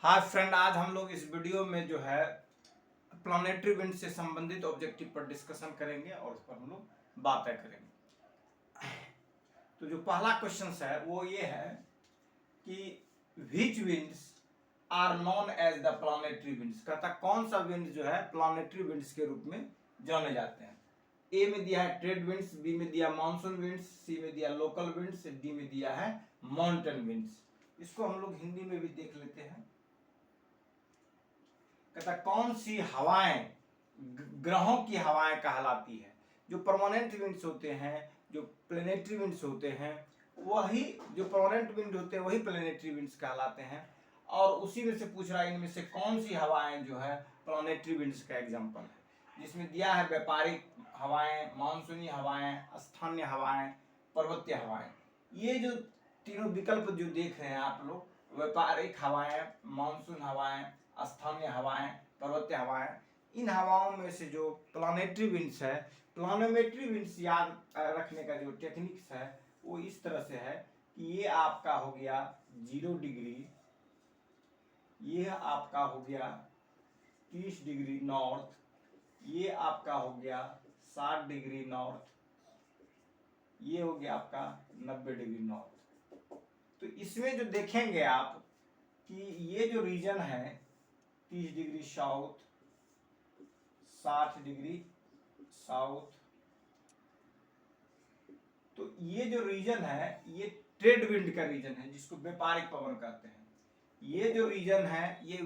Hi friend, आज हम लोग इस वीडियो में जो है प्लानिटरी विंड से संबंधित ऑब्जेक्टिव पर डिस्कशन करेंगे और उस पर हम लोग बातें करेंगे। तो जो पहला क्वेश्चन है वो ये है कि which winds are known as the planetary winds. कहता कौन सा विंड जो है प्लानिटरी विंड्स के रूप में जाने जाते हैं। ए में दिया है ट्रेड विंड्स, बी में दिया मानसून विंड्स, सी में दिया लोकल विंड्स, डी में दिया है माउंटेन विंड्स। इसको हम लोग हिंदी में भी देख लेते हैं। कहता कौन सी हवाएं ग्रहों की हवाएं कहलाती है। जो परमानेंट विंड्स होते हैं, जो प्लेनेटरी विंड्स होते हैं, वही जो परमानेंट विंड होते हैं वही प्लेनेटरी विंड्स कहलाते हैं। और उसी में से पूछ रहा है इनमें से कौन सी हवाएं जो है प्लानिटरी विंड्स का एग्जांपल है। जिसमें दिया है व्यापारिक हवाएं, मानसूनी हवाएं, स्थानीय हवाएं, पर्वतीय हवाएं। ये जो तीनों विकल्प जो देख रहे हैं आप लोग, व्यापारिक हवाएं, मानसून हवाएं, स्थानीय हवाएं, पर्वतीय हवाएं, इन हवाओं में से जो प्लानिटरी विंड्स है, प्लानोमेट्री विंड्स याद रखने का जो टेक्निक्स है वो इस तरह से है कि ये आपका हो गया 0 डिग्री, ये आपका हो गया 30 डिग्री नॉर्थ, ये आपका हो गया 60 डिग्री नॉर्थ, ये हो गया आपका 90 डिग्री नॉर्थ। तो इसमें जो देखेंगे आप कि ये जो रीजन है 30 डिग्री साउथ, 60 डिग्री साउथ, तो ये जो रीजन है ये ट्रेड विंड का रीजन है जिसको व्यापारिक पवन कहते हैं। ये जो रीजन है ये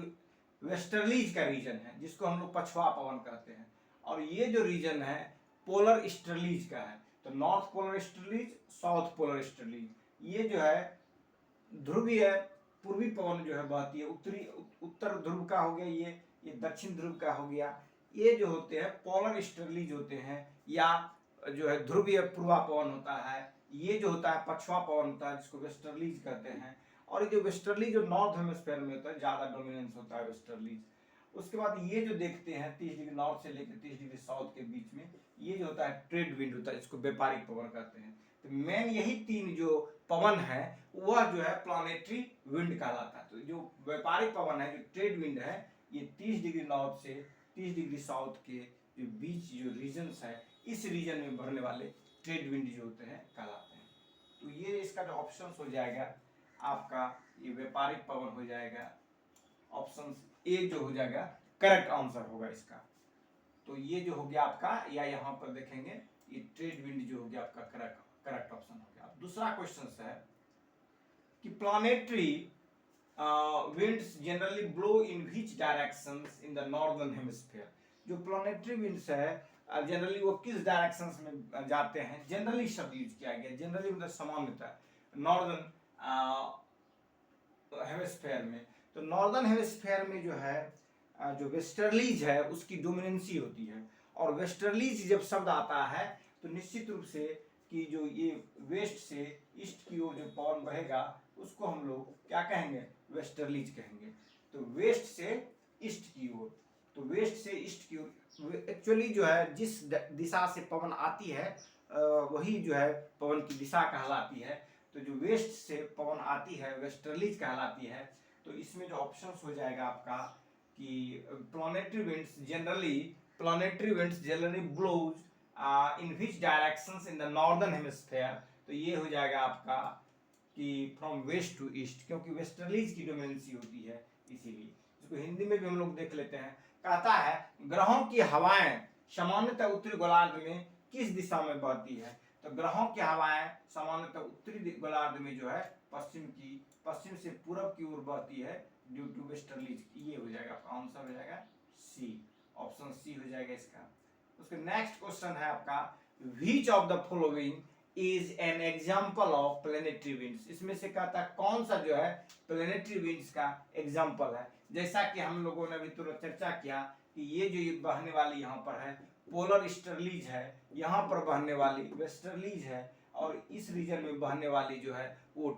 वेस्टर्लीज का रीजन है जिसको हम लोग पछुआ पवन कहते हैं। और ये जो रीजन है पोलर ईस्टर्लीज का है। तो north polar easterlies, south polar easterlies, ये जो है ध्रुवीय पूर्वी पवन जो है बहती है। उत्तर ध्रुव का हो गया ये दक्षिण ध्रुव का हो गया। ये जो होते हैं पोलर ईस्टर्लीज होते हैं, या जो है ध्रुवीय पूर्वा पवन होता है। ये जो होता है पछुआ पवन होता है जिसको वेस्टर्लीज कहते हैं। और ये जो वेस्टर्ली जो नॉर्थ हेमिस्फीयर में होता है, ज्यादा डोमिनेंस होता है वेस्टर्लीज। उसके बाद ये जो देखते हैं 30 डिग्री नॉर्थ से लेकर 30 डिग्री साउथ के बीच में, ये जो होता है ट्रेड विंड होता है जिसको व्यापारिक पवन कहते हैं। तो मेन यही तीन जो पवन है वह जो है प्लानिटरी विंड कहलाता है। तो जो व्यापारिक पवन है, जो ट्रेड विंड है, ये 30 डिग्री नॉर्थ से 30 डिग्री साउथ के जो बीच जो रीजन्स है, इस रीजन में बढ़ने वाले ट्रेड विंड जो होते हैं कहलाते हैं। तो ये इसका जो ऑप्शन हो जाएगा आपका, ये व्यापारिक पवन हो जाएगा। ऑप्शन ए जो हो जाएगा करेक्ट आंसर होगा इसका। तो ये जो हो गया आपका, या यहाँ पर देखेंगे ये ट्रेड विंड जो हो गया आपका करेक्ट ऑप्शन हो गया। दूसरा क्वेश्चन है कि planetary winds generally blow in which directions in the northern hemisphere। जो प्लानिटरी विंड्स है जनरली वो किस डायरेक्शंस में जाते हैं। जनरली शब्द यूज किया गया, जनरली मतलब सामान्यतः नॉर्दर्न हेमिस्फीयर में। तो नॉर्दर्न हेमिस्फीयर में जो है जो वेस्टर्लीज है उसकी डोमिनेंसी होती है। और वेस्टर्लीज जब शब्द आता है तो निश्चित रूप से कि जो ये वेस्ट से ईस्ट की ओर जो पवन बहेगा उसको हम लोग क्या कहेंगे, वेस्टर्लीज कहेंगे। तो वेस्ट से ईस्ट की ओर, तो वेस्ट से ईस्ट की ओर एक्चुअली जो है जिस दिशा से पवन आती है वही जो है पवन की दिशा कहलाती है। तो जो वेस्ट से पवन आती है वेस्टर्लीज कहलाती है। तो इसमें जो ऑप्शन हो जाएगा आपका कि planetary winds generally blows in which directions in the northern hemisphere. तो ये हो जाएगा आपका कि फ्रॉम वेस्ट टू ईस्ट, क्योंकि वेस्टर्लीज की डोमिनेंसी होती है इसीलिए। इसको हिंदी में भी हम लोग देख लेते हैं। कहता है ग्रहों की हवाएं सामान्यतः उत्तरी गोलार्ध में किस दिशा में बहती है। तो ग्रहों की हवाएं सामान्यतः उत्तरी गोलार्ध में जो है पश्चिम से पूर्व की ओर बहती है ड्यू टू वेस्टर्लीज। ये हो जाएगा आपका आंसर, हो जाएगा सी, ऑप्शन सी हो जाएगा इसका। उसके नेक्स्ट क्वेश्चन है आपका which of the following is an example of planetary winds. इसमें से कहता है कौन सा जो है प्लेनेटरी विंड्स का एग्जाम्पल है। जैसा कि हम लोगों ने अभी तुरंत चर्चा किया कि ये जो ये बहने वाली यहाँ पर है पोलर ईस्टर्लीज है, यहाँ पर बहने वाली वेस्टर्लीज है, और इस रीजन में बहने वाली जो है वो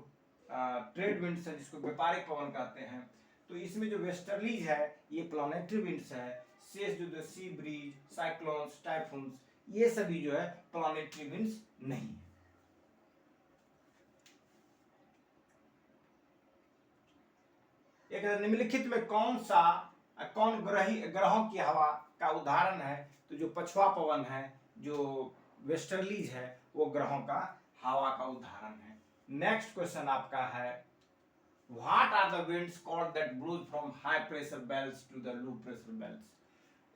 ट्रेड विंड्स है जिसको व्यापारिक पवन कहते हैं। तो इसमें जो वेस्टर्लीज है ये प्लानिटरी विंड्स है। शेष जो सी ब्रीज, साइक्लोन्स, टाइफून्स, ये सभी जो है प्लानिटरी विंड्स नहीं है। एक निम्नलिखित में कौन ग्रहों की हवा का उदाहरण है? तो जो पछुआ पवन है, जो वेस्टर्लीज है, वो ग्रहों का हवा का उदाहरण है। नेक्स्ट क्वेश्चन आपका है, what are the winds called that blows from high pressure belts to the low pressure belts?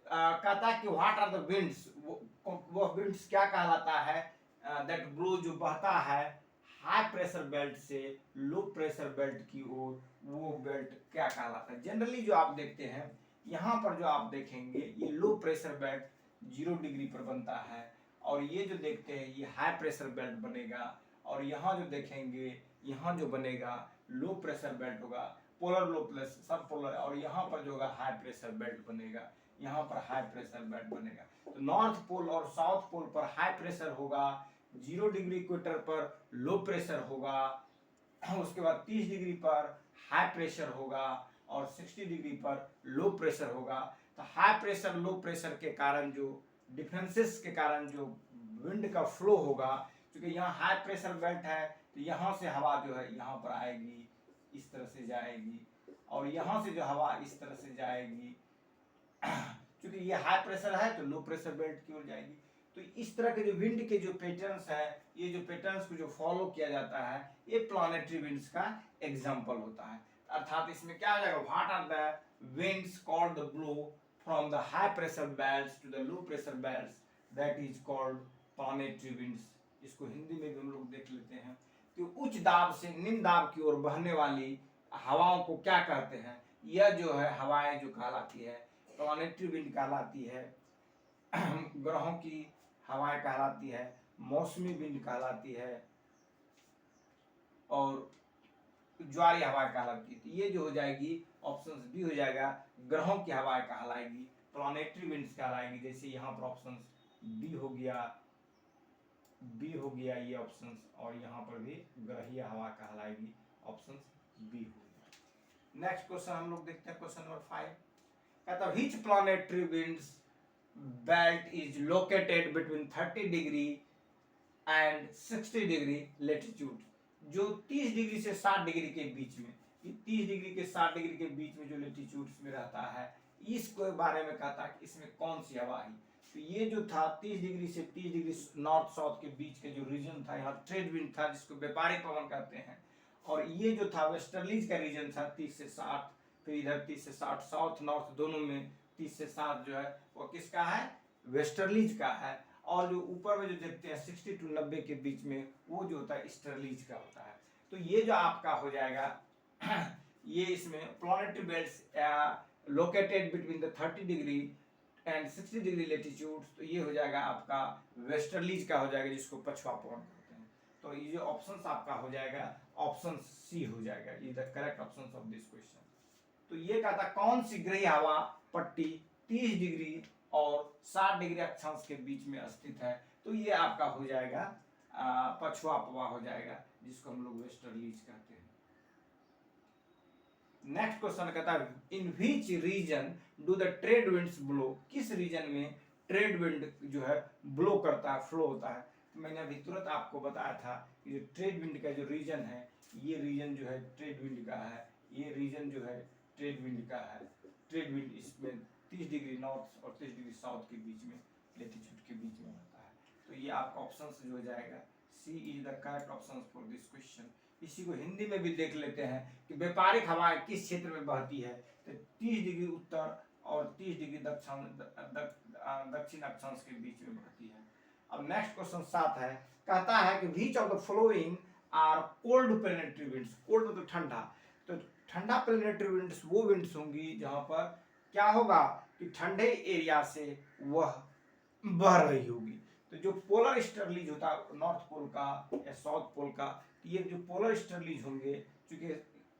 कहता है कि व्हाट आर द विंड्स, वो विंड्स क्या कहलाता है? दैट ब्लू, जो बहता है हाई प्रेशर बेल्ट से लो प्रेशर बेल्ट की ओर, वो बेल्ट क्या कहलाता है? जनरली जो आप देखते हैं, यहाँ पर जो आप देखेंगे, ये लो प्रेशर बेल्ट 0 डिग्री पर बनता है, और ये जो देखते हैं ये हाई प्रेशर बेल्ट बनेगा, और यहाँ जो देखेंगे यहाँ जो बनेगा लो प्रेशर बेल्ट होगा, पोलर लो प्लस सब पोलर, और यहाँ पर जो होगा हाई प्रेशर बेल्ट बनेगा, यहाँ पर हाई प्रेशर बेल्ट बनेगा। तो नॉर्थ पोल और साउथ पोल पर हाई प्रेशर होगा, 0 डिग्री इक्वेटर पर लो प्रेशर होगा, उसके बाद 30 डिग्री पर हाई प्रेशर होगा, और 60 डिग्री पर लो प्रेशर होगा। तो हाई प्रेशर लो प्रेशर के कारण जो डिफरेंसेस के कारण जो विंड का फ्लो होगा, क्योंकि यहाँ हाई प्रेशर बेल्ट है, तो यहाँ से हवा जो है यहाँ पर आएगी, इस तरह से जाएगी, और यहाँ से जो हवा इस तरह से जाएगी, क्योंकि ये हाई प्रेशर है तो लो प्रेशर बेल्ट की ओर जाएगी। तो इस तरह के जो विंड के जो पैटर्न्स है, ये जो पैटर्न्स को जो फॉलो किया जाता है, ये प्लानेटरी विंड्स का एग्जांपल होता है। अर्थात इसमें क्या आ जाएगा, what are the winds called the blow from the high pressure belts to the low pressure belts, that is called planetary winds. इसको हिंदी में भी हम लोग देख लेते हैं कि उच्च दाब से निम्न दाब की ओर बहने वाली हवाओं को क्या कहते हैं? यह जो है हवाएं जो कहलाती है प्लानेटरी विंड कहलाती है, ग्रहों की हवाएं कहलाती है, मौसमी विंड कहलाती है, और ज्वारी हवाएं कहलाती है। तो ये जो हो जाएगी ऑप्शन बी हो जाएगा, ग्रहों की हवाएं कहलाएगी, प्लानेटरी विंड्स कहलाएगी। जैसे यहाँ पर ऑप्शन बी हो गया ये ऑप्शन, और यहाँ पर भी ग्रहीय हवा कहलाएगी, ऑप्शन बी हो गया। नेक्स्ट क्वेश्चन हम लोग देखते हैं, क्वेश्चन नंबर 5 कहता है which planetary winds belt is located between 30 degree and 60 degree latitude? जो 30 डिग्री से 60 डिग्री के बीच में, ये 30 डिग्री के 60 डिग्री के बीच में जो लेटीट्यूड्स में रहता है, इसके बारे में कहता है कि इसमें कौन सी हवा है? तो ये जो था 30 डिग्री से 30 डिग्री नॉर्थ साउथ के बीच के जो रीजन था, यहाँ ट्रेड विंड था, जिसको व्यापारिक पवन कहते हैं, और ये जो था वेस्टर्लीज का रीजन था 30 से 60, फिर इधर 30 से 60 साउथ नॉर्थ दोनों में 30 से 60 जो है वो किसका है? वेस्टर्लीज का है। और जो ऊपर में जो देखते हैं 60 to 90 के बीच में, वो जो होता है ईस्टर्लीज का होता है। तो ये जो आपका हो जाएगा ये इसमें planetary belts located between the 30 degree and 60 degree latitude, तो ये हो जाएगा आपका वेस्टर्लीज का हो जाएगा, जिसको पछुआ पवन कहते हैं। तो ये जो ऑप्शन आपका हो जाएगा ऑप्शन सी हो जाएगा, ये the correct option of this question. तो ये कहता कौन सी ग्रही हवा पट्टी 30 डिग्री और 60 डिग्री अक्षांश के बीच में स्थित है? तो ये आपका हो जाएगा पछुआ पवा हो जाएगा, जिसको हम लोग वेस्टर्लीज कहते हैं। नेक्स्ट क्वेश्चन कहता है in which region do the trade winds blow? किस रीजन में ट्रेड विंड जो है ब्लो करता है, फ्लो होता है? तो मैंने अभी तुरंत आपको बताया था कि जो ट्रेड विंड का जो रीजन है, ये रीजन जो है ट्रेड विंड का है, ये रीजन जो है ट्रेड विंड का है। ट्रेड विंड इसमें 30 डिग्री नॉर्थ और 30 डिग्री साउथ के बीच में, लेटीट्यूड के बीच में होता है। तो ये आपका ऑप्शन जो हो जाएगा C is the correct option for this question. इसी को हिंदी में भी देख लेते हैं कि व्यापारिक हवाएं किस क्षेत्र में बहती है? तो 30 डिग्री उत्तर और 30 डिग्री दक्षिण अक्षांश के बीच में बहती है। अब नेक्स्ट क्वेश्चन 7 है, कहता है कि which of the following are cold planetary winds? Cold मतलब ठंडा, तो ठंडा प्लैनेटरी विंड्स वो विंड्स होंगी जहां पर क्या होगा कि ठंडे एरिया से वह बह रही होगी। तो जो पोलर ईस्टर्लीज होता है नॉर्थ पोल का या साउथ पोल का, ये जो पोलर ईस्टर्लीज होंगे, क्योंकि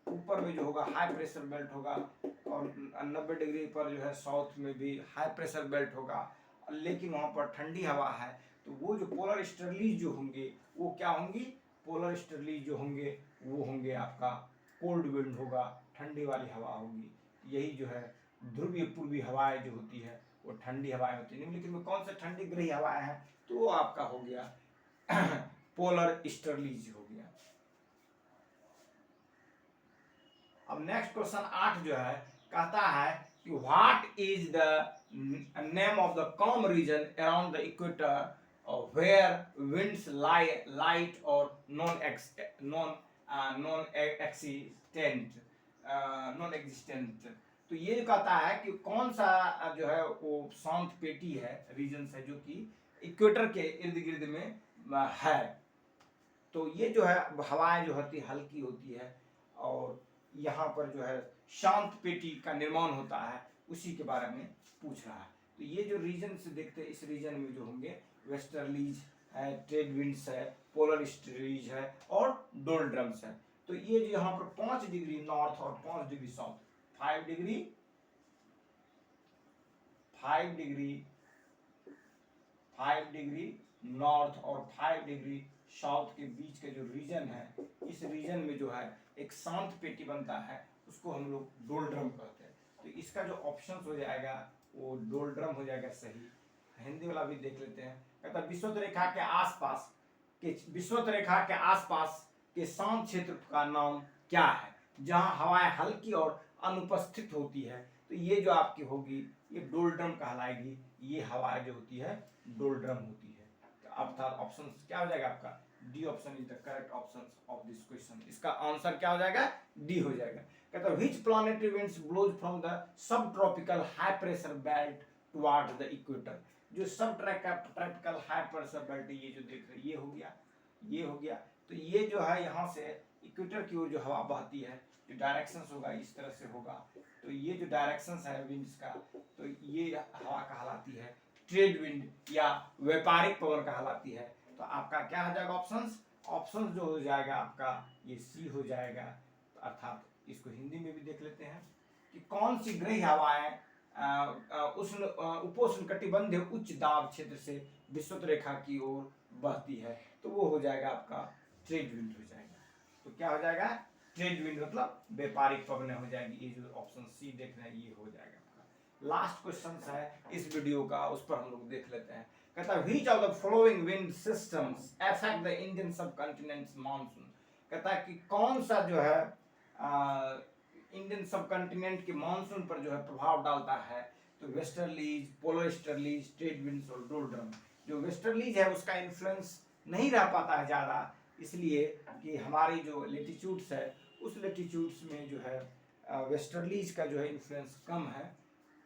ऊपर में जो होगा हाई प्रेशर बेल्ट होगा, और 90 डिग्री पर जो है साउथ में भी हाई प्रेशर बेल्ट होगा, लेकिन वहां पर ठंडी हवा है। तो वो जो पोलर ईस्टर्लीज जो होंगे वो क्या होंगी? पोलर ईस्टर्लीज जो होंगे वो होंगे आपका कोल्ड विंड होगा, ठंडी वाली हवा होगी। यही जो है ध्रुवीय पूर्वी हवाएं जो होती है वो ठंडी हवाएं होती है। निम्नलिखित में कौन सा ठंडी ग्रही हवाएं हैं? तो वो आपका हो गया पोलर ईस्टर्लीज हो गया। अब नेक्स्ट क्वेश्चन 8 जो है कहता है कि what is the name of the com region around the equator where winds lie light or non existent। तो ये कहता है कि कौन सा जो है वो शांत पेटी है, रीजन है जो कि इक्वेटर के इर्द गिर्द में है। तो ये जो है हवाएं जो होती हल्की होती है और यहाँ पर जो है शांत पेटी का निर्माण होता है, उसी के बारे में पूछ रहा है। तो ये जो रीजन से देखते हैं, इस रीजन में जो होंगे वेस्टर्लीज है, ट्रेड विंड्स है, पोलर स्ट्रीज है और डोल्ड्रम्स है। तो ये जो यहाँ पर 5 डिग्री नॉर्थ और 5 degree south, 5 degree 5 degree north और 5 डिग्री साउथ के बीच के जो रीजन है, इस रीजन में जो है एक शांत पेटी बनता है, उसको हम लोग डोल्ड्रम कहते हैं। तो इसका जो ऑप्शन हो जाएगा वो डोल्ड्रम हो जाएगा सही। हिंदी वाला भी देख लेते हैं। कहता विषुवत रेखा के आसपास के शांत क्षेत्र का नाम क्या है जहां हवाएं हल्की और अनुपस्थित होती है। तो ये जो आपकी होगी ये डोल्ड्रम कहलाएगी। ये हवाएं जो होती है डोल्ड्रम होती है। तो अर्थात ऑप्शन क्या हो जाएगा आपका? D option is the correct option of this question. इसका आंसर क्या हो जाएगा? डी हो जाएगा। कहता which planetary winds blows from the subtropical high pressure belt toward the equator. जो subtropical high pressure belt ये जो देख रहे हैं, ये हो गया, ये हो गया। तो ये जो है यहाँ से इक्वेटर की ओर जो हवा बहती है, जो डायरेक्शन होगा इस तरह से होगा। तो ये जो डायरेक्शन है विंड्स का, तो ये हवा कहलाती है ट्रेड विंड या व्यापारिक पवन कहलाती है। तो आपका क्या हो जाएगा ऑप्शन जो हो जाएगा आपका ये सी हो जाएगा। तो अर्थात इसको हिंदी में भी देख लेते हैं कि कौन सी ग्रही हवाएं उपोष्ण कटिबंधीय उच्च दाब क्षेत्र से विषुवत रेखा की ओर बहती है। तो वो हो जाएगा आपका ट्रेड विंड हो जाएगा। तो क्या हो जाएगा? ट्रेड विंड मतलब व्यापारिक पवनें हो जाएगी। ये जो ऑप्शन सी देख रहे हैं ये हो जाएगा आपका। लास्ट क्वेश्चन है इस वीडियो का, उस पर हम लोग देख लेते हैं। कहता है which of the following wind systems affect the Indian subcontinents monsoon. कहता है कि कौन सा जो है इंडियन सबकॉन्टिनेंट के मानसून पर जो है प्रभाव डालता है। तो westerlies, polar easterlies, trade winds और डोल्ड्रम। जो वेस्टर्लीज है उसका इन्फ्लुएंस नहीं रह पाता है ज़्यादा, इसलिए कि हमारी जो लेटीट्यूड्स है उस लेटीट्यूड्स में जो है वेस्टर्लीज का जो है इन्फ्लुएंस कम है,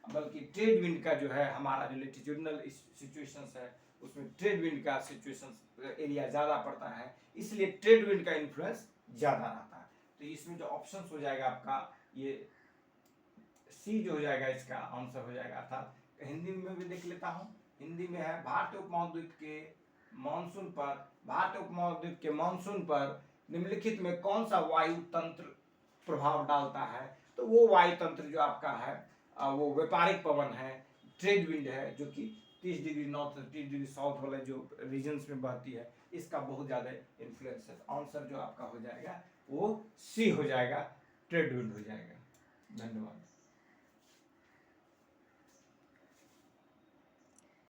बल्कि ट्रेड विंड का जो है हमारा जो लेटीट्यूडनल सिचुएशंस है उसमें ट्रेड विंड का सिचुएशन एरिया ज़्यादा पड़ता है, इसलिए ट्रेड विंड का इन्फ्लुएंस ज़्यादा रहता है। तो इसमें जो ऑप्शन हो जाएगा आपका ये सी जो हो जाएगा, इसका आंसर हो जाएगा। अर्थात हिंदी में भी देख लेता हूँ। हिंदी में है भारतीय उपमहाद्वीप के मानसून पर निम्नलिखित में कौन सा वायु तंत्र प्रभाव डालता है। तो वो वायु तंत्र जो आपका है वो व्यापारिक पवन है, ट्रेड विंड है, जो कि 30 डिग्री नॉर्थ 30 डिग्री साउथ वाले जो रीजन्स में बहती है, इसका बहुत ज़्यादा इन्फ्लुएंस है। आंसर जो आपका हो जाएगा वो सी हो जाएगा, ट्रेड विंड हो जाएगा। धन्यवाद।